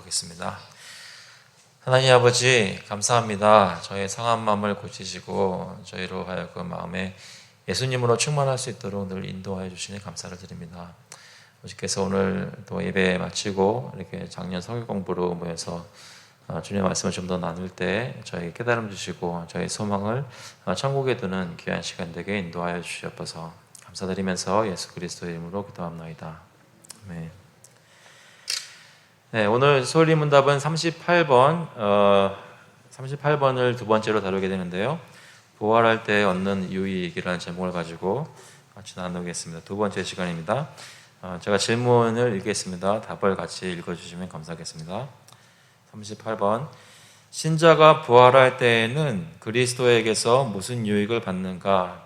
기도하겠습니다. 하나님 아버지, 감사합니다. 저의 상한 마음을 고치시고 저희로 하여금 마음에 예수님으로 충만할 수 있도록 늘 인도하여 주시니 감사를 드립니다. 아버지께서 오늘 또 예배 마치고 이렇게 작년 성경 공부로 모여서 주님의 말씀을 좀 더 나눌 때 저에게 깨달음 주시고 저의 소망을 천국에 두는 귀한 시간 되게 인도하여 주시옵소서. 감사드리면서 예수 그리스도의 이름으로 기도합나이다. 아멘. 네, 오늘 소리 문답은 38번을 두 번째로 다루게 되는데요. 부활할 때 얻는 유익이라는 제목을 가지고 같이 나누겠습니다. 두 번째 시간입니다. 제가 질문을 읽겠습니다. 답을 같이 읽어주시면 감사하겠습니다. 38번. 신자가 부활할 때에는 그리스도에게서 무슨 유익을 받는가?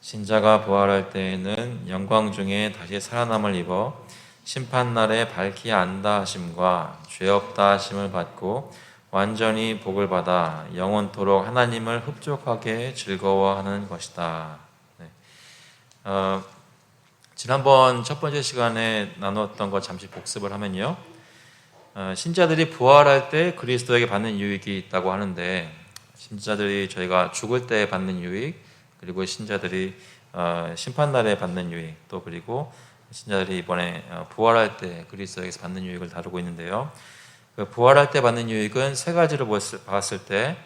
신자가 부활할 때에는 영광 중에 다시 살아남을 입어 심판날에 밝히 안다 하심과 죄 없다 하심을 받고 완전히 복을 받아 영원토록 하나님을 흡족하게 즐거워하는 것이다. 네. 지난번 첫 번째 시간에 나눴던 것 잠시 복습을 하면요. 신자들이 부활할 때 그리스도에게 받는 유익이 있다고 하는데, 신자들이 저희가 죽을 때 받는 유익, 그리고 신자들이 심판날에 받는 유익, 또 그리고 신자들이 이번에 부활할 때 그리스도에게서 받는 유익을 다루고 있는데요. 부활할 때 받는 유익은 세 가지로 봤을 때,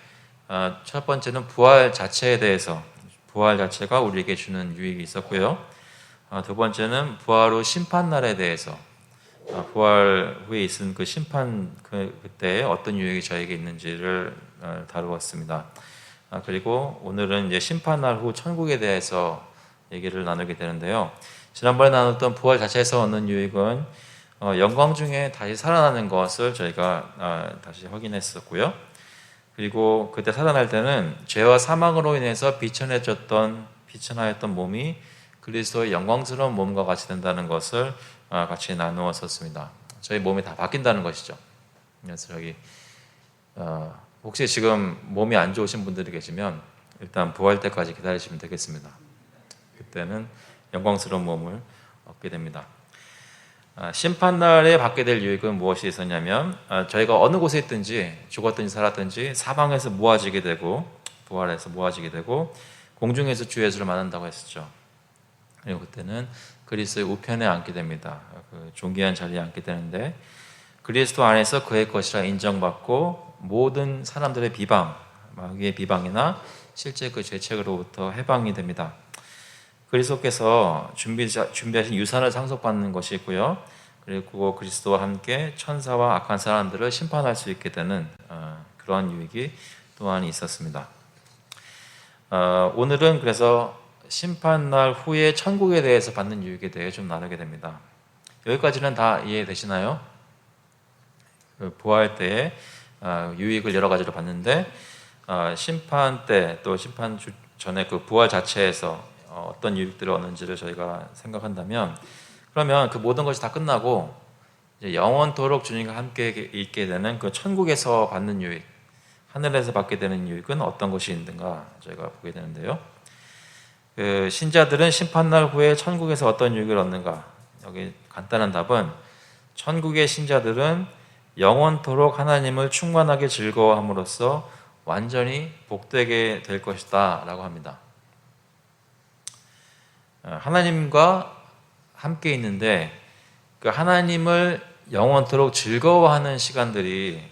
첫 번째는 부활 자체에 대해서, 부활 자체가 우리에게 주는 유익이 있었고요. 두 번째는 부활 후 심판날에 대해서, 부활 후에 있은 그 심판 그때 어떤 유익이 저에게 있는지를 다루었습니다. 그리고 오늘은 이제 심판날 후 천국에 대해서 얘기를 나누게 되는데요. 지난번에 나눴던 부활 자체에서 얻는 유익은 영광 중에 다시 살아나는 것을 저희가 다시 확인했었고요. 그리고 그때 살아날 때는 죄와 사망으로 인해서 비천하였던 몸이 그리스도의 영광스러운 몸과 같이 된다는 것을 같이 나누었었습니다. 저희 몸이 다 바뀐다는 것이죠. 그래서 여기 혹시 지금 몸이 안 좋으신 분들이 계시면 일단 부활 때까지 기다리시면 되겠습니다. 그때는 영광스러운 몸을 얻게 됩니다. 심판날에 받게 될 유익은 무엇이 있었냐면, 저희가 어느 곳에 있든지 죽었든지 살았든지 사방에서 모아지게 되고, 부활해서 모아지게 되고, 공중에서 주 예수를 만난다고 했었죠. 그리고 그때는 그리스도의 우편에 앉게 됩니다. 그 존귀한 자리에 앉게 되는데, 그리스도 안에서 그의 것이라 인정받고 모든 사람들의 비방, 마귀의 비방이나 실제 그 죄책으로부터 해방이 됩니다. 그리스도께서 준비하신 유산을 상속받는 것이 있고요. 그리고 그리스도와 함께 천사와 악한 사람들을 심판할 수 있게 되는 그런 유익이 또한 있었습니다. 오늘은 그래서 심판날 후에 천국에 대해서 받는 유익에 대해 좀 나누게 됩니다. 여기까지는 다 이해되시나요? 부활 때에 유익을 여러 가지로 받는데, 심판 때 또 심판 전에 그 부활 자체에서 어떤 유익들을 얻는지를 저희가 생각한다면, 그러면 그 모든 것이 다 끝나고 이제 영원토록 주님과 함께 있게 되는 그 천국에서 받는 유익, 하늘에서 받게 되는 유익은 어떤 것이 있는가 저희가 보게 되는데요. 그 신자들은 심판날 후에 천국에서 어떤 유익을 얻는가? 여기 간단한 답은, 천국의 신자들은 영원토록 하나님을 충만하게 즐거워함으로써 완전히 복되게 될 것이다 라고 합니다. 하나님과 함께 있는데 그 하나님을 영원토록 즐거워하는 시간들이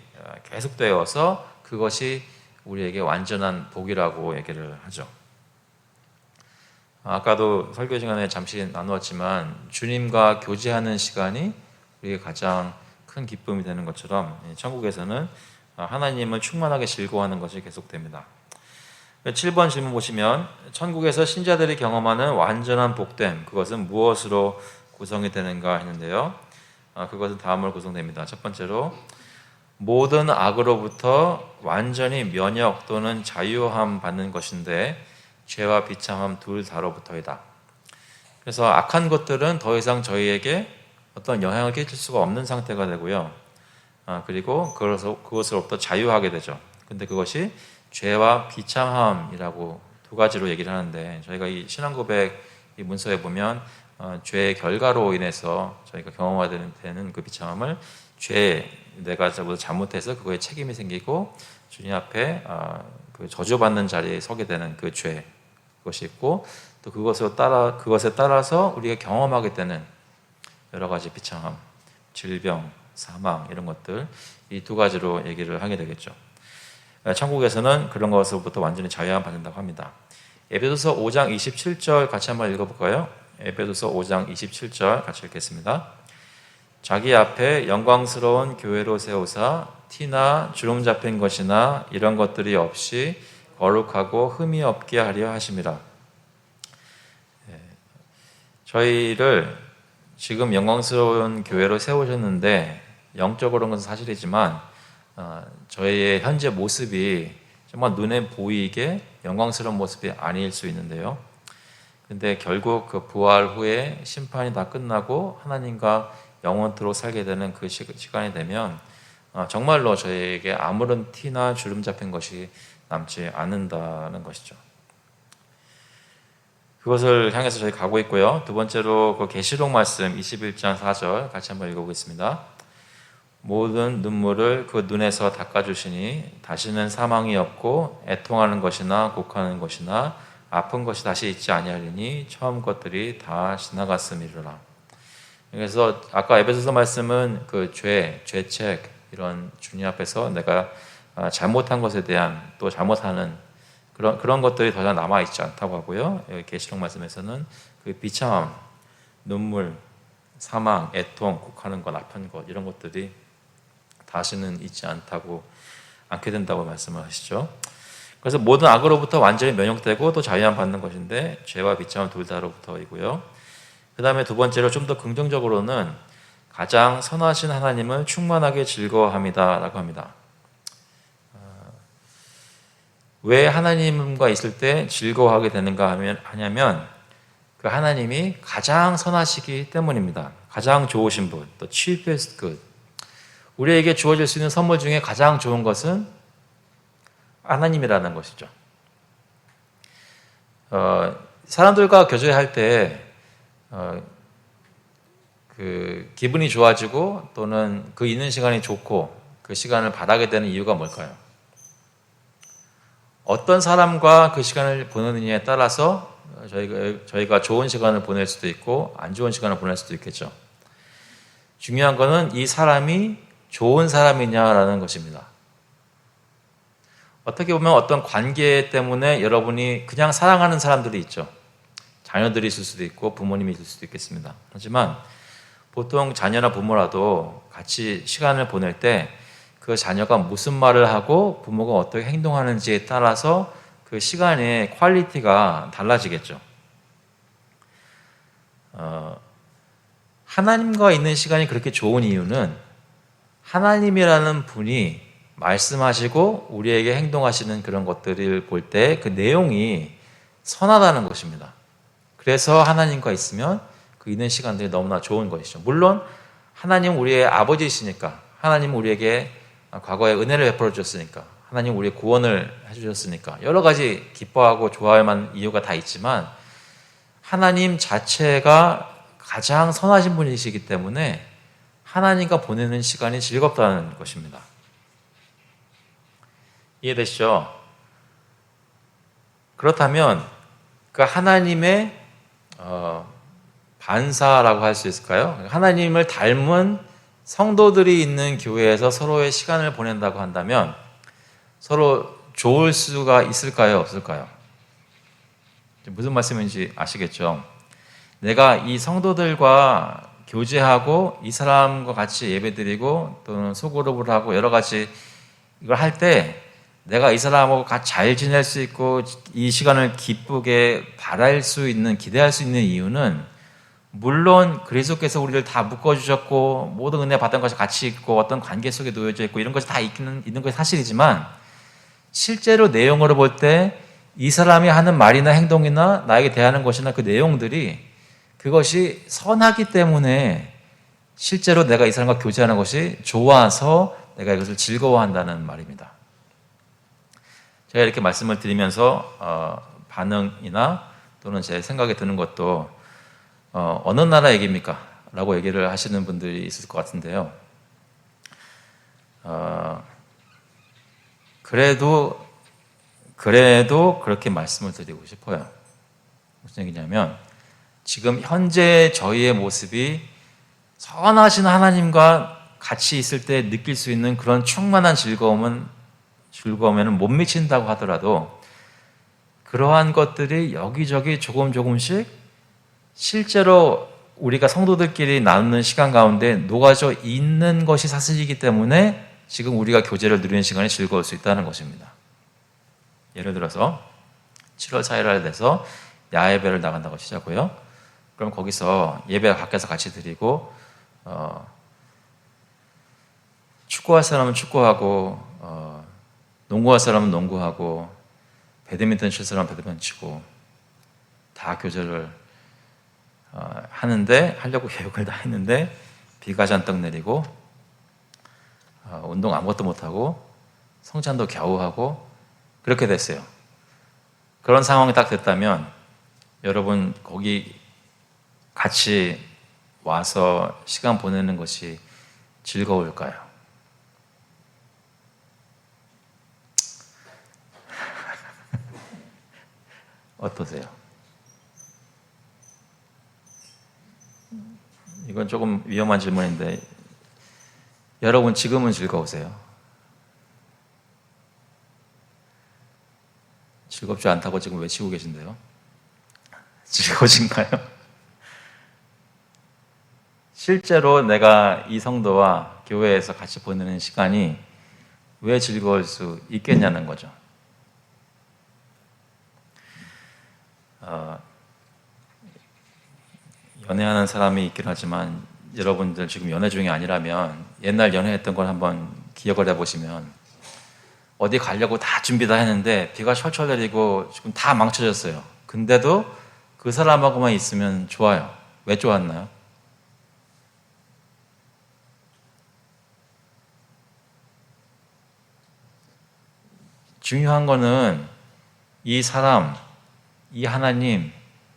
계속되어서 그것이 우리에게 완전한 복이라고 얘기를 하죠. 아까도 설교 시간에 잠시 나누었지만 주님과 교제하는 시간이 우리에게 가장 큰 기쁨이 되는 것처럼 천국에서는 하나님을 충만하게 즐거워하는 것이 계속됩니다. 7번 질문 보시면, 천국에서 신자들이 경험하는 완전한 복됨, 그것은 무엇으로 구성이 되는가 했는데요. 그것은 다음으로 구성됩니다. 첫 번째로, 모든 악으로부터 완전히 면역 또는 자유함 받는 것인데 죄와 비참함 둘 다로부터이다. 그래서 악한 것들은 더 이상 저희에게 어떤 영향을 끼칠 수가 없는 상태가 되고요. 그리고 그것으로부터 자유하게 되죠. 근데 그것이 죄와 비참함이라고 두 가지로 얘기를 하는데, 저희가 이 신앙고백 이 문서에 보면 죄의 결과로 인해서 저희가 경험하게 되는 그 비참함을 내가 잘못해서 그거에 책임이 생기고 주님 앞에 그 저주받는 자리에 서게 되는 그 죄, 그것이 있고 또 그것에 따라서 우리가 경험하게 되는 여러 가지 비참함, 질병, 사망 이런 것들, 이 두 가지로 얘기를 하게 되겠죠. 천국에서는 그런 것으로부터 완전히 자유함 받는다고 합니다. 에베소서 5장 27절 같이 한번 읽어볼까요? 에베소서 5장 27절 같이 읽겠습니다. 자기 앞에 영광스러운 교회로 세우사 티나 주름 잡힌 것이나 이런 것들이 없이 거룩하고 흠이 없게 하려 하심이라. 저희를 지금 영광스러운 교회로 세우셨는데 영적으로는 것은 사실이지만 저희의 현재 모습이 정말 눈에 보이게 영광스러운 모습이 아닐 수 있는데요. 근데 결국 그 부활 후에 심판이 다 끝나고 하나님과 영원토록 살게 되는 그 시간이 되면 정말로 저희에게 아무런 티나 주름 잡힌 것이 남지 않는다는 것이죠. 그것을 향해서 저희 가고 있고요. 두 번째로 그 계시록 말씀 21장 4절 같이 한번 읽어보겠습니다. 모든 눈물을 그 눈에서 닦아주시니 다시는 사망이 없고 애통하는 것이나 곡하는 것이나 아픈 것이 다시 있지 아니하리니 처음 것들이 다 지나갔음이로라. 그래서 아까 에베소서 말씀은 그 죄책 이런 주님 앞에서 내가 잘못한 것에 대한 또 잘못하는 그런 것들이 더 이상 남아 있지 않다고 하고요. 여기 계시록 말씀에서는 그 비참함, 눈물, 사망, 애통, 곡하는 것, 아픈 것 이런 것들이 다시는 있지 않게 된다고 말씀을 하시죠. 그래서 모든 악으로부터 완전히 면역되고 또 자유함 받는 것인데 죄와 비참함 둘 다로부터이고요. 그 다음에 두 번째로 좀 더 긍정적으로는 가장 선하신 하나님을 충만하게 즐거워합니다 라고 합니다. 왜 하나님과 있을 때 즐거워하게 되는가 하냐면 그 하나님이 가장 선하시기 때문입니다. 가장 좋으신 분, 또 cheapest good. 우리에게 주어질 수 있는 선물 중에 가장 좋은 것은 하나님이라는 것이죠. 사람들과 교제할 때 그 기분이 좋아지고 또는 그 있는 시간이 좋고 그 시간을 바라게 되는 이유가 뭘까요? 어떤 사람과 그 시간을 보내느냐에 따라서 저희가 좋은 시간을 보낼 수도 있고 안 좋은 시간을 보낼 수도 있겠죠. 중요한 거는 이 사람이 좋은 사람이냐라는 것입니다. 어떻게 보면 어떤 관계 때문에 여러분이 그냥 사랑하는 사람들이 있죠. 자녀들이 있을 수도 있고 부모님이 있을 수도 있겠습니다. 하지만 보통 자녀나 부모라도 같이 시간을 보낼 때 그 자녀가 무슨 말을 하고 부모가 어떻게 행동하는지에 따라서 그 시간의 퀄리티가 달라지겠죠. 하나님과 있는 시간이 그렇게 좋은 이유는 하나님이라는 분이 말씀하시고 우리에게 행동하시는 그런 것들을 볼 때 그 내용이 선하다는 것입니다. 그래서 하나님과 있으면 그 있는 시간들이 너무나 좋은 것이죠. 물론 하나님은 우리의 아버지이시니까, 하나님은 우리에게 과거에 은혜를 베풀어 주셨으니까, 하나님은 우리의 구원을 해주셨으니까 여러 가지 기뻐하고 좋아할 만한 이유가 다 있지만 하나님 자체가 가장 선하신 분이시기 때문에 하나님과 보내는 시간이 즐겁다는 것입니다. 이해되시죠? 그렇다면 그 하나님의 반사라고 할 수 있을까요? 하나님을 닮은 성도들이 있는 교회에서 서로의 시간을 보낸다고 한다면 서로 좋을 수가 있을까요? 없을까요? 무슨 말씀인지 아시겠죠? 내가 이 성도들과 교제하고 이 사람과 같이 예배드리고 또는 소그룹을 하고 여러 가지 이걸 할 때 내가 이 사람하고 같이 잘 지낼 수 있고 이 시간을 기쁘게 바랄 수 있는, 기대할 수 있는 이유는 물론 그리스도께서 우리를 다 묶어주셨고 모든 은혜 받은 것이 같이 있고 어떤 관계 속에 놓여져 있고 이런 것이 다 있는 것이 사실이지만 실제로 내용으로 볼 때 이 사람이 하는 말이나 행동이나 나에게 대하는 것이나 그 내용들이 그것이 선하기 때문에 실제로 내가 이 사람과 교제하는 것이 좋아서 내가 이것을 즐거워한다는 말입니다. 제가 이렇게 말씀을 드리면서 반응이나 또는 제 생각에 드는 것도 어느 나라 얘기입니까? 라고 얘기를 하시는 분들이 있을 것 같은데요. 그래도 그렇게 말씀을 드리고 싶어요. 무슨 얘기냐면 지금 현재 저희의 모습이 선하신 하나님과 같이 있을 때 느낄 수 있는 그런 충만한 즐거움에는 못 미친다고 하더라도 그러한 것들이 여기저기 조금씩 실제로 우리가 성도들끼리 나누는 시간 가운데 녹아져 있는 것이 사실이기 때문에 지금 우리가 교제를 누리는 시간이 즐거울 수 있다는 것입니다. 예를 들어서 7월 4일에 돼서 야예배를 나간다고 치자고요. 그럼 거기서 예배 밖에서 같이 드리고 축구할 사람은 축구하고 농구할 사람은 농구하고 배드민턴 칠 사람은 배드민턴 치고 다 교제를 하려고 계획을 다 했는데 비가 잔뜩 내리고 운동 아무것도 못하고 성찬도 겨우하고 그렇게 됐어요. 그런 상황이 딱 됐다면 여러분 거기 같이 와서 시간 보내는 것이 즐거울까요? 어떠세요? 이건 조금 위험한 질문인데 여러분 지금은 즐거우세요? 즐겁지 않다고 지금 외치고 계신데요. 즐거우신가요? 실제로 내가 이 성도와 교회에서 같이 보내는 시간이 왜 즐거울 수 있겠냐는 거죠. 연애하는 사람이 있긴 하지만 여러분들 지금 연애 중이 아니라면 옛날 연애했던 걸 한번 기억을 해보시면 어디 가려고 다 준비 다 했는데 비가 철철 내리고 지금 다 망쳐졌어요. 근데도 그 사람하고만 있으면 좋아요. 왜 좋았나요? 중요한 거는 이 사람, 이 하나님,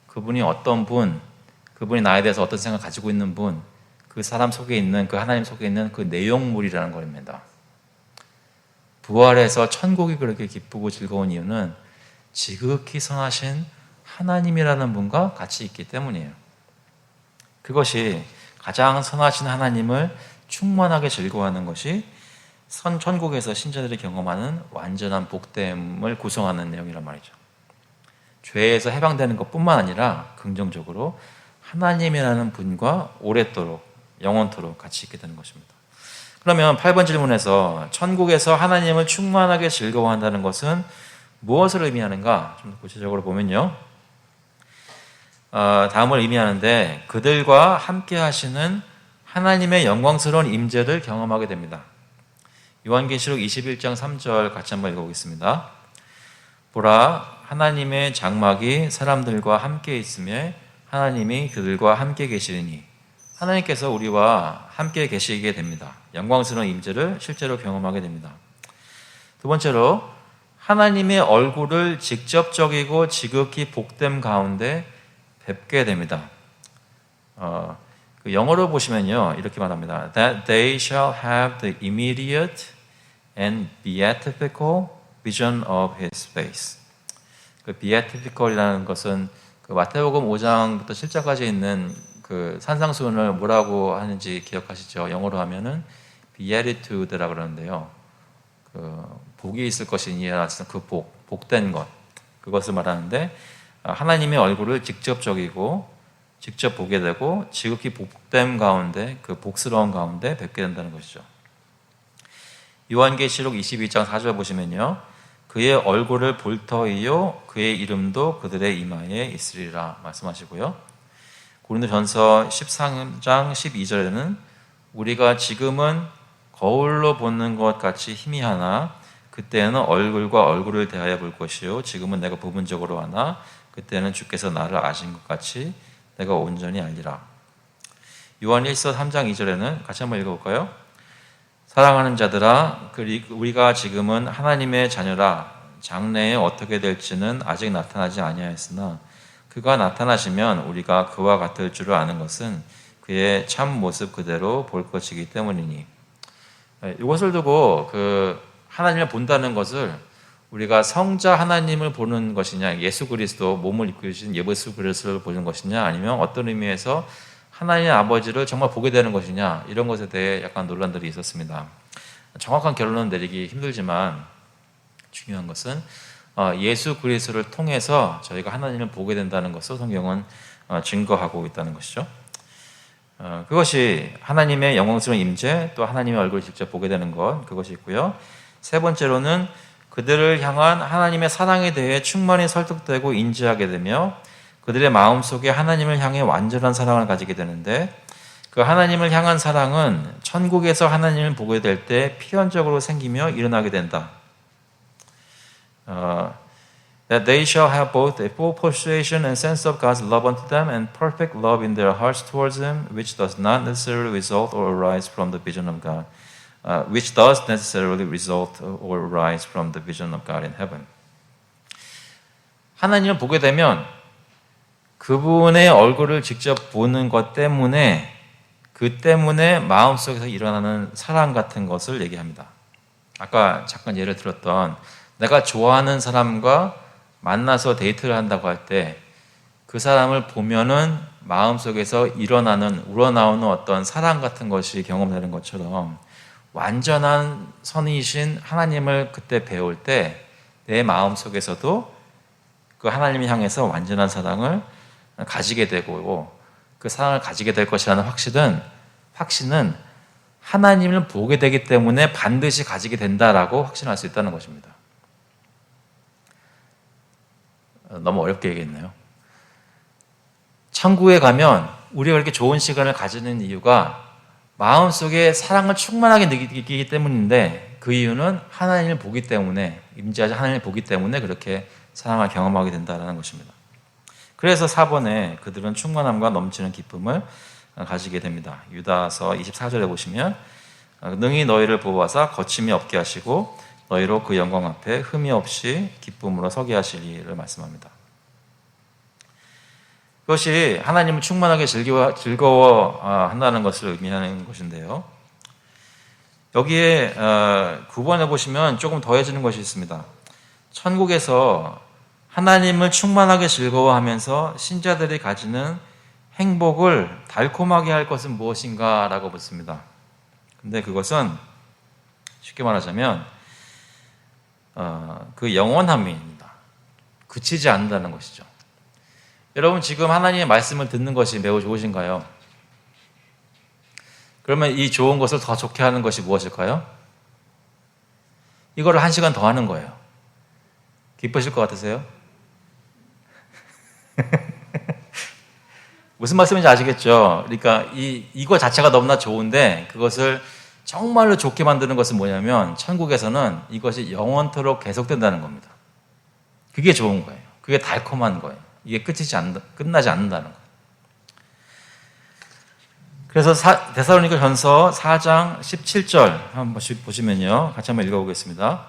그분이 어떤 분, 그분이 나에 대해서 어떤 생각 가지고 있는 분, 그 사람 속에 있는, 그 하나님 속에 있는 그 내용물이라는 겁니다. 부활해서 천국이 그렇게 기쁘고 즐거운 이유는 지극히 선하신 하나님이라는 분과 같이 있기 때문이에요. 그것이 가장 선하신 하나님을 충만하게 즐거워하는 것이 천국에서 신자들이 경험하는 완전한 복됨을 구성하는 내용이란 말이죠. 죄에서 해방되는 것뿐만 아니라 긍정적으로 하나님이라는 분과 오랫도록 영원토록 같이 있게 되는 것입니다. 그러면 8번 질문에서 천국에서 하나님을 충만하게 즐거워한다는 것은 무엇을 의미하는가? 좀 더 구체적으로 보면요. 다음을 의미하는데 그들과 함께 하시는 하나님의 영광스러운 임재를 경험하게 됩니다. 요한계시록 21장 3절 같이 한번 읽어보겠습니다. 보라, 하나님의 장막이 사람들과 함께 있으며 하나님이 그들과 함께 계시리니 하나님께서 우리와 함께 계시게 됩니다. 영광스러운 임재를 실제로 경험하게 됩니다. 두 번째로 하나님의 얼굴을 직접적이고 지극히 복됨 가운데 뵙게 됩니다. 그 영어로 보시면요 이렇게 말합니다. That they shall have the immediate and beatifical vision of His face. 그 beatifical이라는 것은 그 마태복음 5장부터 7장까지 있는 그 산상수훈을 뭐라고 하는지 기억하시죠? 영어로 하면은 beatitude라고 그러는데요. 그 복이 있을 것이니라 그 복된 것 그것을 말하는데 하나님의 얼굴을 직접적이고 직접 보게 되고 지극히 복됨 가운데 그 복스러운 가운데 뵙게 된다는 것이죠. 요한계시록 22장 4절 보시면요. 그의 얼굴을 볼 터이요 그의 이름도 그들의 이마에 있으리라 말씀하시고요. 고린도전서 13장 12절에는 우리가 지금은 거울로 보는 것 같이 희미하나 그때는 얼굴과 얼굴을 대하여 볼 것이요 지금은 내가 부분적으로 하나 그때는 주께서 나를 아신 것 같이 내가 온전히 알리라. 요한 1서 3장 2절에는 같이 한번 읽어볼까요? 사랑하는 자들아 우리가 지금은 하나님의 자녀라 장래에 어떻게 될지는 아직 나타나지 아니하였으나 그가 나타나시면 우리가 그와 같을 줄 아는 것은 그의 참 모습 그대로 볼 것이기 때문이니. 이것을 두고 하나님을 본다는 것을 우리가 성자 하나님을 보는 것이냐, 예수 그리스도 몸을 입고 계신 예수 그리스도를 보는 것이냐, 아니면 어떤 의미에서 하나님 아버지를 정말 보게 되는 것이냐, 이런 것에 대해 약간 논란들이 있었습니다. 정확한 결론은 내리기 힘들지만 중요한 것은 예수 그리스도를 통해서 저희가 하나님을 보게 된다는 것을 성경은 증거하고 있다는 것이죠. 그것이 하나님의 영광스러운 임재, 또 하나님의 얼굴을 직접 보게 되는 것, 그것이 있고요. 세 번째로는 그들을 향한 하나님의 사랑에 대해 충만히 설득되고 인지하게 되며 그들의 마음속에 하나님을 향해 완전한 사랑을 가지게 되는데, 그 하나님을 향한 사랑은 천국에서 하나님을 보게 될 때 필연적으로 생기며 일어나게 된다. That they shall have both a full persuasion and sense of God's love unto them and perfect love in their hearts towards Him, which does not necessarily result or arise from the vision of God. Which does necessarily result or arise from the vision of God in heaven. 하나님을 보게 되면 그분의 얼굴을 직접 보는 것 때문에 그 때문에 마음속에서 일어나는 사랑 같은 것을 얘기합니다. 아까 잠깐 예를 들었던 내가 좋아하는 사람과 만나서 데이트를 한다고 할 때 그 사람을 보면은 마음속에서 우러나오는 어떤 사랑 같은 것이 경험되는 것처럼 완전한 선이신 하나님을 그때 배울 때 내 마음속에서도 그 하나님을 향해서 완전한 사랑을 가지게 되고 그 사랑을 가지게 될 것이라는 확신은 하나님을 보게 되기 때문에 반드시 가지게 된다라고 확신할 수 있다는 것입니다. 너무 어렵게 얘기했네요. 천국에 가면 우리가 이렇게 좋은 시간을 가지는 이유가 마음속에 사랑을 충만하게 느끼기 때문인데, 그 이유는 하나님을 보기 때문에, 임재하신 하나님을 보기 때문에 그렇게 사랑을 경험하게 된다는 것입니다. 그래서 4번에 그들은 충만함과 넘치는 기쁨을 가지게 됩니다. 유다서 24절에 보시면 능히 너희를 보호하사 거침이 없게 하시고 너희로 그 영광 앞에 흠이 없이 기쁨으로 서게 하시리를 말씀합니다. 그것이 하나님을 충만하게 즐거워한다는 것을 의미하는 것인데요. 여기에 9번에 보시면 조금 더해지는 것이 있습니다. 천국에서 하나님을 충만하게 즐거워하면서 신자들이 가지는 행복을 달콤하게 할 것은 무엇인가 라고 묻습니다. 근데 그것은 쉽게 말하자면 그 영원함입니다. 그치지 않는다는 것이죠. 여러분, 지금 하나님의 말씀을 듣는 것이 매우 좋으신가요? 그러면 이 좋은 것을 더 좋게 하는 것이 무엇일까요? 이거를 1시간 더 하는 거예요. 기쁘실 것 같으세요? 무슨 말씀인지 아시겠죠? 그러니까 이거 자체가 너무나 좋은데 그것을 정말로 좋게 만드는 것은 뭐냐면 천국에서는 이것이 영원토록 계속된다는 겁니다. 그게 좋은 거예요. 그게 달콤한 거예요. 이게 끝나지 않는다는 거예요. 그래서 데살로니가전서 4장 17절 한번 보시면요. 같이 한번 읽어보겠습니다.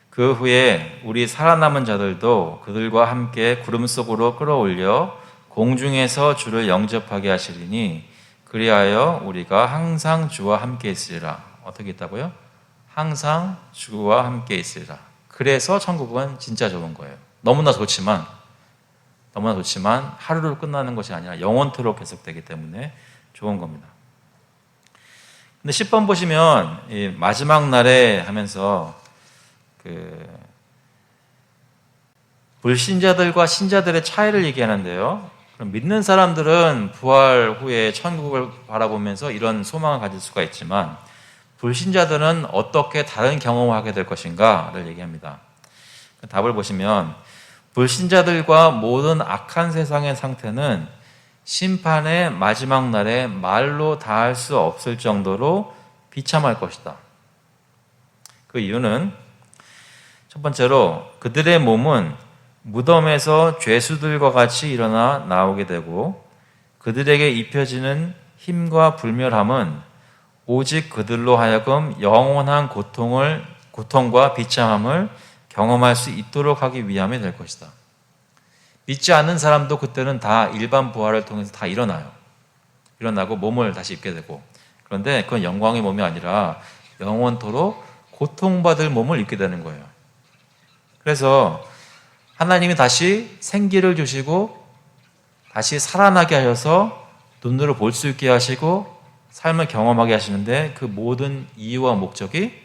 그 후에 우리 살아남은 자들도 그들과 함께 구름 속으로 끌어올려 공중에서 주를 영접하게 하시리니 그리하여 우리가 항상 주와 함께 있으리라. 어떻게 있다고요? 항상 주와 함께 있으리라. 그래서 천국은 진짜 좋은 거예요. 너무나 좋지만 하루로 끝나는 것이 아니라 영원토록 계속되기 때문에 좋은 겁니다. 근데 10번 보시면 이 마지막 날에 하면서 불신자들과 신자들의 차이를 얘기하는데요. 그럼 믿는 사람들은 부활 후에 천국을 바라보면서 이런 소망을 가질 수가 있지만 불신자들은 어떻게 다른 경험을 하게 될 것인가를 얘기합니다. 답을 보시면 불신자들과 모든 악한 세상의 상태는 심판의 마지막 날에 말로 다할 수 없을 정도로 비참할 것이다. 그 이유는 첫 번째로 그들의 몸은 무덤에서 죄수들과 같이 일어나 나오게 되고 그들에게 입혀지는 힘과 불멸함은 오직 그들로 하여금 영원한 고통과 비참함을 경험할 수 있도록 하기 위함이 될 것이다. 믿지 않는 사람도 그때는 다 일반 부활을 통해서 다 일어나고 몸을 다시 입게 되고, 그런데 그건 영광의 몸이 아니라 영원토록 고통받을 몸을 입게 되는 거예요. 그래서 하나님이 다시 생기를 주시고 다시 살아나게 하셔서 눈으로 볼 수 있게 하시고 삶을 경험하게 하시는데, 그 모든 이유와 목적이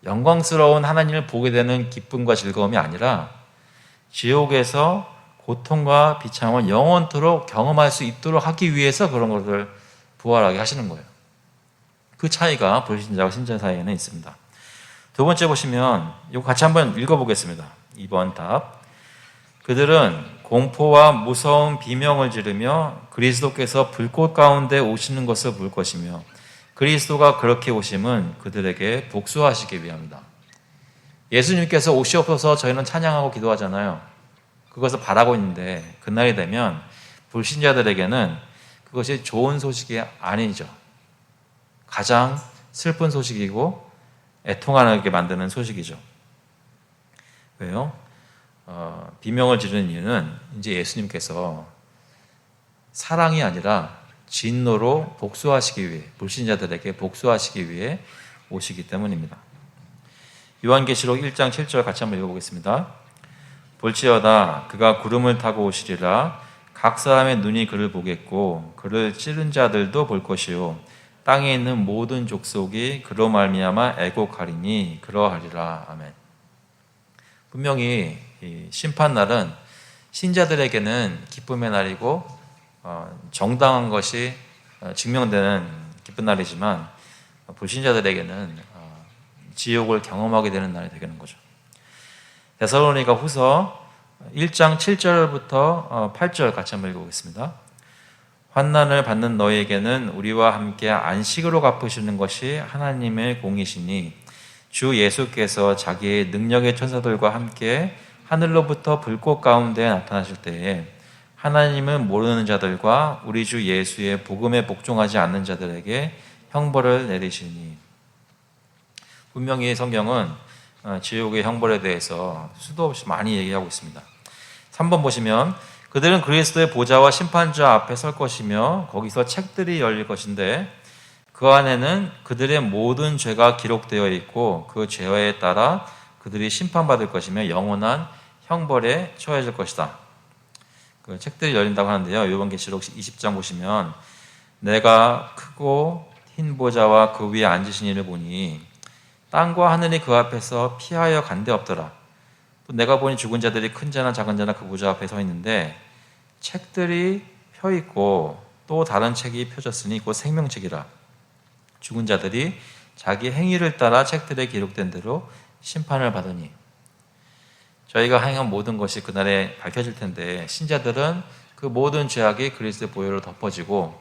영광스러운 하나님을 보게 되는 기쁨과 즐거움이 아니라 지옥에서 고통과 비참을 영원토록 경험할 수 있도록 하기 위해서 그런 것을 부활하게 하시는 거예요. 그 차이가 불신자와 신자 사이에는 있습니다. 두 번째 보시면 이거 같이 한번 읽어보겠습니다. 2번 답. 그들은 공포와 무서운 비명을 지르며 그리스도께서 불꽃 가운데 오시는 것을 볼 것이며 그리스도가 그렇게 오심은 그들에게 복수하시기 위함이다. 예수님께서 오시옵소서 저희는 찬양하고 기도하잖아요. 그것을 바라고 있는데 그날이 되면 불신자들에게는 그것이 좋은 소식이 아니죠. 가장 슬픈 소식이고 애통하게 만드는 소식이죠. 왜요? 비명을 지르는 이유는 이제 예수님께서 사랑이 아니라 진노로 복수하시기 위해, 불신자들에게 복수하시기 위해 오시기 때문입니다. 요한계시록 1장 7절 같이 한번 읽어보겠습니다. 볼지어다 그가 구름을 타고 오시리라. 각 사람의 눈이 그를 보겠고 그를 찌른 자들도 볼 것이요 땅에 있는 모든 족속이 그로 말미암아 애곡하리니 그러하리라. 아멘. 분명히 이 심판날은 신자들에게는 기쁨의 날이고 정당한 것이 증명되는 기쁜 날이지만 불신자들에게는 지옥을 경험하게 되는 날이 되는 거죠. 데살로니가 후서 1장 7절부터 8절 같이 한번 읽어보겠습니다. 환난을 받는 너희에게는 우리와 함께 안식으로 갚으시는 것이 하나님의 공이시니 주 예수께서 자기의 능력의 천사들과 함께 하늘로부터 불꽃 가운데 나타나실 때에 하나님은 모르는 자들과 우리 주 예수의 복음에 복종하지 않는 자들에게 형벌을 내리시니. 분명히 성경은 지옥의 형벌에 대해서 수도 없이 많이 얘기하고 있습니다. 3번 보시면 그들은 그리스도의 보좌와 심판자 앞에 설 것이며 거기서 책들이 열릴 것인데 그 안에는 그들의 모든 죄가 기록되어 있고 그 죄에 따라 그들이 심판받을 것이며 영원한 형벌에 처해질 것이다. 그 책들이 열린다고 하는데요. 요한계시록 20장 보시면 내가 크고 흰 보좌와 그 위에 앉으신 이를 보니 땅과 하늘이 그 앞에서 피하여 간데 없더라. 또 내가 보니 죽은 자들이 큰 자나 작은 자나 그 보좌 앞에 서 있는데 책들이 펴 있고 또 다른 책이 펴졌으니 곧 생명책이라. 죽은 자들이 자기 행위를 따라 책들에 기록된 대로 심판을 받으니. 저희가 행한 모든 것이 그날에 밝혀질 텐데 신자들은 그 모든 죄악이 그리스도의 보혈로 덮어지고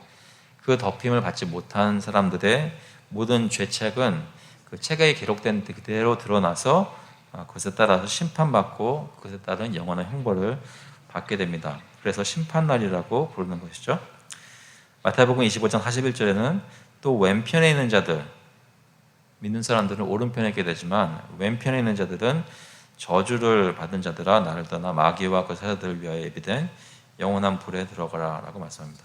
그 덮임을 받지 못한 사람들의 모든 죄책은 그 책에 기록된 그대로 드러나서 그것에 따라서 심판받고 그것에 따른 영원한 형벌을 받게 됩니다. 그래서 심판날이라고 부르는 것이죠. 마태복음 25장 41절에는 또 왼편에 있는 자들, 믿는 사람들은 오른편에 있게 되지만 왼편에 있는 자들은 저주를 받은 자들아 나를 떠나 마귀와 그 사자들을 위하여 예비된 영원한 불에 들어가라 라고 말씀합니다.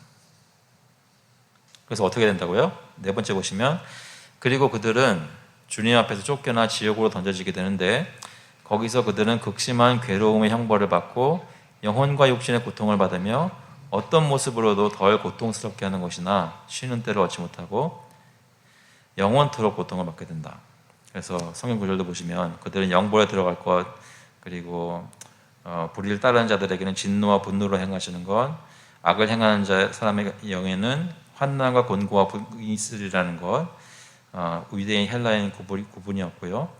그래서 어떻게 된다고요? 네 번째 보시면 그리고 그들은 주님 앞에서 쫓겨나 지옥으로 던져지게 되는데 거기서 그들은 극심한 괴로움의 형벌을 받고 영혼과 육신의 고통을 받으며 어떤 모습으로도 덜 고통스럽게 하는 것이나 쉬는 때를 얻지 못하고 영원토록 고통을 받게 된다. 그래서 성경 구절도 보시면 그들은 영벌에 들어갈 것, 그리고 불의를 따르는 자들에게는 진노와 분노로 행하시는 것, 악을 행하는 사람의 영에는 환난과 곤고와 분이 있으리라는 것, 유대인 헬라인 구분이 없고요.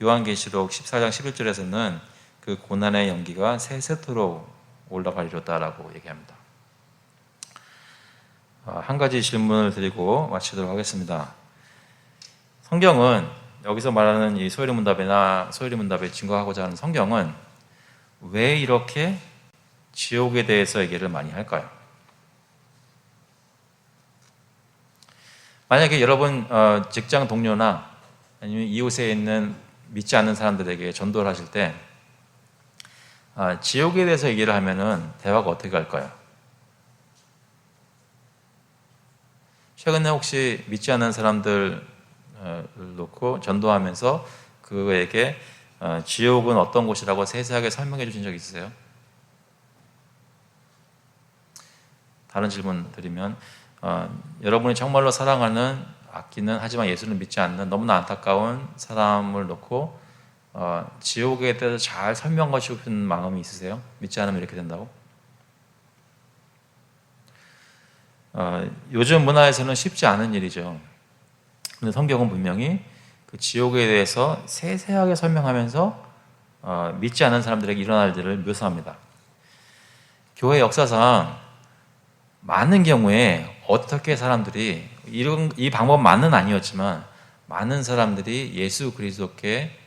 요한계시록 14장 11절에서는 그 고난의 연기가 세세토록 올라가리로다라고 얘기합니다. 한 가지 질문을 드리고 마치도록 하겠습니다. 성경은 여기서 말하는 이 소요리문답에 증거하고자 하는 성경은 왜 이렇게 지옥에 대해서 얘기를 많이 할까요? 만약에 여러분 직장 동료나 아니면 이웃에 있는 믿지 않는 사람들에게 전도를 하실 때 지옥에 대해서 얘기를 하면은 대화가 어떻게 갈까요? 최근에 혹시 믿지 않는 사람들을 놓고 전도하면서 그에게 지옥은 어떤 곳이라고 세세하게 설명해 주신 적 있으세요? 다른 질문 드리면 여러분이 정말로 사랑하는, 아끼는, 하지만 예수를 믿지 않는 너무나 안타까운 사람을 놓고 지옥에 대해서 잘 설명하고 싶은 마음이 있으세요? 믿지 않으면 이렇게 된다고? 요즘 문화에서는 쉽지 않은 일이죠. 근데 성경은 분명히 그 지옥에 대해서 세세하게 설명하면서 믿지 않는 사람들에게 일어날 일을 묘사합니다. 교회 역사상 많은 경우에 어떻게 사람들이 이 방법만은 아니었지만 많은 사람들이 예수 그리스도께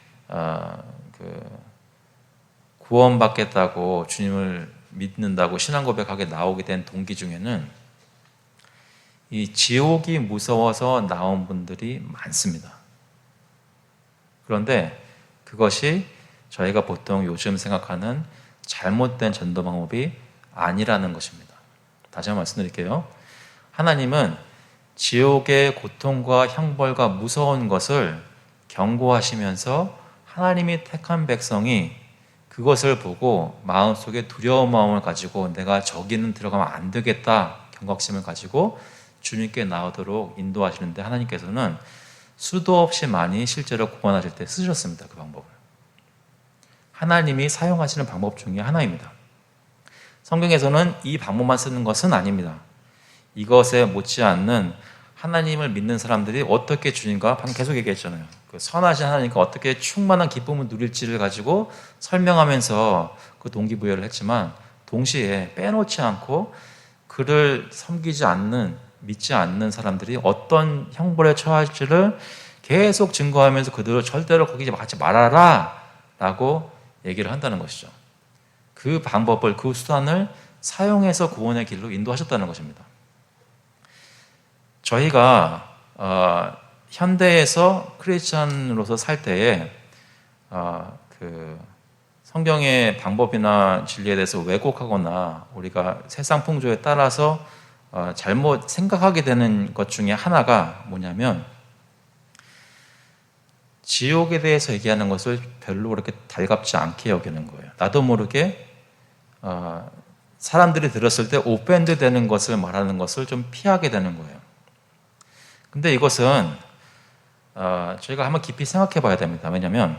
구원받겠다고, 주님을 믿는다고 신앙 고백하게 나오게 된 동기 중에는 이 지옥이 무서워서 나온 분들이 많습니다. 그런데 그것이 저희가 보통 요즘 생각하는 잘못된 전도 방법이 아니라는 것입니다. 다시 한번 말씀드릴게요. 하나님은 지옥의 고통과 형벌과 무서운 것을 경고하시면서 하나님이 택한 백성이 그것을 보고 마음속에 두려운 마음을 가지고 내가 저기는 들어가면 안 되겠다 경각심을 가지고 주님께 나오도록 인도하시는데, 하나님께서는 수도 없이 많이 실제로 구원하실 때 쓰셨습니다. 그 방법을. 하나님이 사용하시는 방법 중에 하나입니다. 성경에서는 이 방법만 쓰는 것은 아닙니다. 이것에 못지않는 하나님을 믿는 사람들이 어떻게 주님과, 방금 계속 얘기했잖아요. 그 선하신 하나님과 어떻게 충만한 기쁨을 누릴지를 가지고 설명하면서 그 동기부여를 했지만, 동시에 빼놓지 않고 그를 섬기지 않는, 믿지 않는 사람들이 어떤 형벌에 처할지를 계속 증거하면서 그들을 절대로 거기 가지 말아라 라고 얘기를 한다는 것이죠. 그 방법을, 그 수단을 사용해서 구원의 길로 인도하셨다는 것입니다. 저희가 현대에서 크리스찬으로서 살 때에 성경의 방법이나 진리에 대해서 왜곡하거나 우리가 세상 풍조에 따라서 잘못 생각하게 되는 것 중에 하나가 뭐냐면, 지옥에 대해서 얘기하는 것을 별로 그렇게 달갑지 않게 여기는 거예요. 나도 모르게 사람들이 들었을 때 오펜드 되는 것을 말하는 것을 좀 피하게 되는 거예요. 근데 이것은 저희가 한번 깊이 생각해 봐야 됩니다. 왜냐하면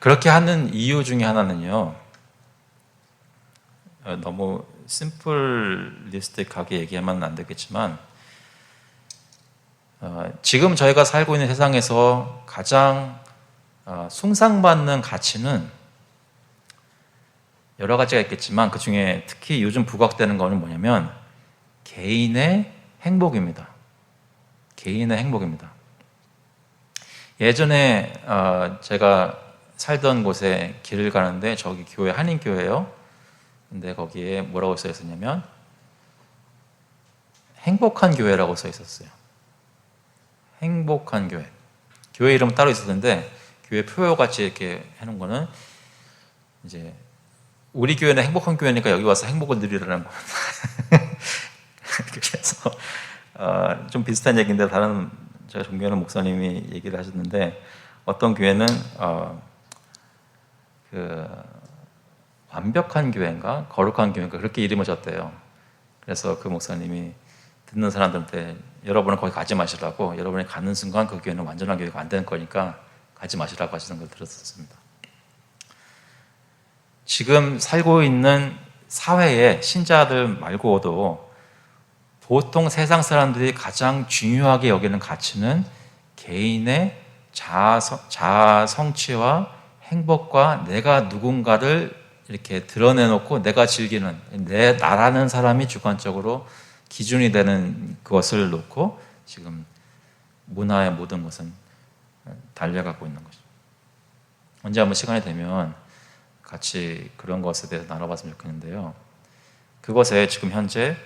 그렇게 하는 이유 중에 하나는요, 너무 심플리스틱하게 얘기하면 안 되겠지만, 지금 저희가 살고 있는 세상에서 가장 숭상받는 가치는 여러 가지가 있겠지만 그 중에 특히 요즘 부각되는 거는 뭐냐면 개인의 행복입니다. 개인의 행복입니다. 예전에 제가 살던 곳에 길을 가는데, 저기 교회 한인교회예요. 근데 거기에 뭐라고 써 있었냐면 행복한 교회라고 써 있었어요. 행복한 교회. 교회 이름 따로 있었는데 교회 표어 같이 이렇게 해놓은 거는 이제 우리 교회는 행복한 교회니까 여기 와서 행복을 누리라는 거. 그래서 좀 비슷한 얘기인데 다른 제가 존경하는 목사님이 얘기를 하셨는데, 어떤 교회는 완벽한 교회인가 거룩한 교회인가 그렇게 이름을 줬대요. 그래서 그 목사님이 듣는 사람들한테 여러분은 거기 가지 마시라고, 여러분이 가는 순간 그 교회는 완전한 교회가 안 되는 거니까 가지 마시라고 하시는 걸 들었습니다. 지금 살고 있는 사회의 신자들 말고도 보통 세상 사람들이 가장 중요하게 여기는 가치는 개인의 자아 성취와 행복과 내가 누군가를 이렇게 드러내놓고 내가 즐기는, 나라는 사람이 주관적으로 기준이 되는 것을 놓고 지금 문화의 모든 것은 달려가고 있는 것이죠. 언제 한번 시간이 되면 같이 그런 것에 대해서 나눠봤으면 좋겠는데요. 그것에 지금 현재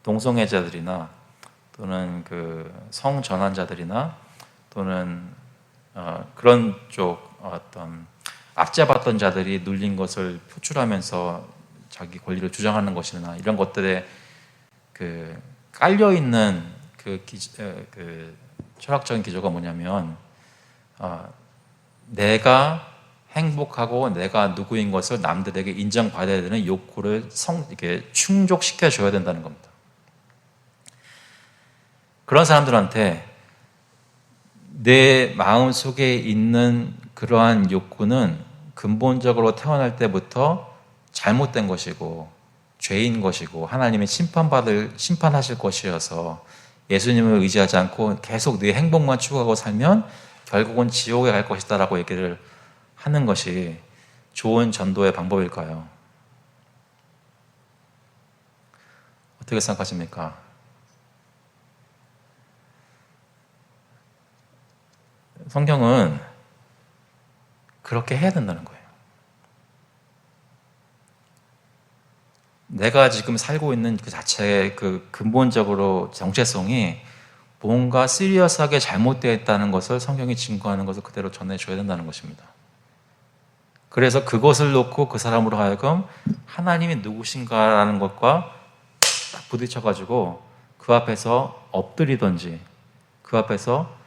동성애자들이나 또는 그 성전환자들이나 또는 그런 쪽 어떤 앞잡았던 자들이 눌린 것을 표출하면서 자기 권리를 주장하는 것이나 이런 것들에 그 깔려 있는 그 철학적인 기조가 뭐냐면 내가 행복하고 내가 누구인 것을 남들에게 인정받아야 되는 욕구를 이렇게 충족시켜 줘야 된다는 겁니다. 그런 사람들한테 내 마음 속에 있는 그러한 욕구는 근본적으로 태어날 때부터 잘못된 것이고 죄인 것이고 하나님의 심판하실 것이어서 예수님을 의지하지 않고 계속 네 행복만 추구하고 살면 결국은 지옥에 갈 것이다라고 얘기를 하는 것이 좋은 전도의 방법일까요? 어떻게 생각하십니까? 성경은 그렇게 해야 된다는 거예요. 내가 지금 살고 있는 그 자체의 그 근본적으로 정체성이 뭔가 시리어스하게 잘못되어 있다는 것을 성경이 증거하는 것을 그대로 전해줘야 된다는 것입니다. 그래서 그것을 놓고 그 사람으로 하여금 하나님이 누구신가라는 것과 딱 부딪혀가지고 그 앞에서 엎드리든지 그 앞에서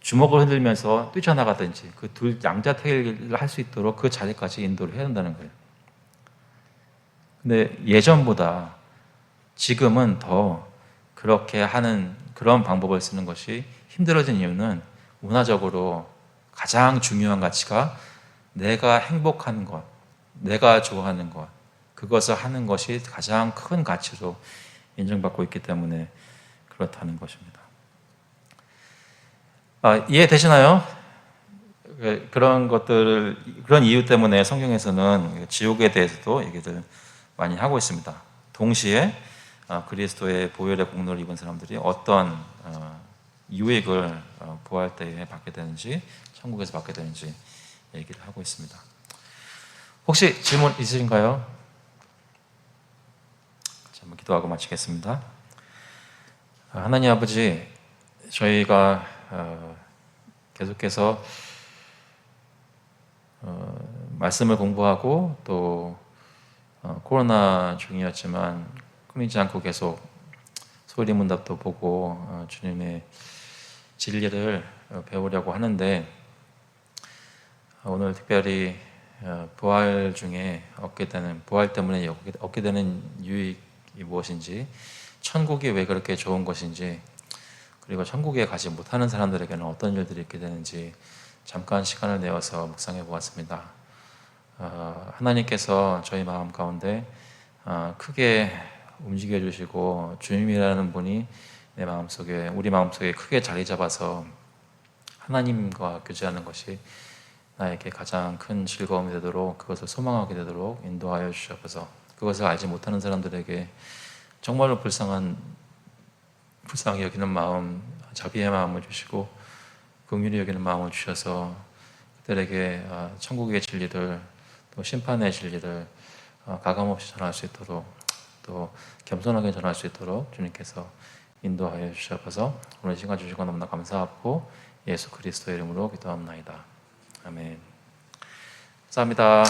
주먹을 흔들면서 뛰쳐나가든지 그 둘 양자택일을 할 수 있도록 그 자리까지 인도를 해야 된다는 거예요. 근데 예전보다 지금은 더 그렇게 하는 그런 방법을 쓰는 것이 힘들어진 이유는 문화적으로 가장 중요한 가치가 내가 행복한 것, 내가 좋아하는 것, 그것을 하는 것이 가장 큰 가치로 인정받고 있기 때문에 그렇다는 것입니다. 이해되시나요? 그런 것들을, 그런 이유 때문에 성경에서는 지옥에 대해서도 얘기를 많이 하고 있습니다. 동시에 그리스도의 보혈의 공로를 입은 사람들이 어떤 유익을 부활 때에 받게 되는지, 천국에서 받게 되는지 얘기를 하고 있습니다. 혹시 질문 있으신가요? 한번 기도하고 마치겠습니다. 하나님 아버지, 저희가 계속해서 말씀을 공부하고 또 코로나 중이었지만 끊이지 않고 계속 소리문답도 보고 주님의 진리를 배우려고 하는데 오늘 특별히 부활 중에 부활 때문에 얻게 되는 유익이 무엇인지, 천국이 왜 그렇게 좋은 것인지, 그리고 천국에 가지 못하는 사람들에게는 어떤 일들이 있게 되는지 잠깐 시간을 내어서 묵상해 보았습니다. 하나님께서 저희 마음 가운데 크게 움직여 주시고 주님이라는 분이 우리 마음속에 크게 자리 잡아서 하나님과 교제하는 것이 나에게 가장 큰 즐거움이 되도록, 그것을 소망하게 되도록 인도하여 주시옵소서. 그것을 알지 못하는 사람들에게 정말로 불쌍히 여기는 마음, 자비의 마음을 주시고 긍휼히 여기는 마음을 주셔서 그들에게 천국의 진리를, 또 심판의 진리를 가감없이 전할 수 있도록, 또 겸손하게 전할 수 있도록 주님께서 인도하여 주셔서 오늘 시간 주시고 너무나 감사하고 예수 그리스도의 이름으로 기도합나이다. 아멘. 감사합니다.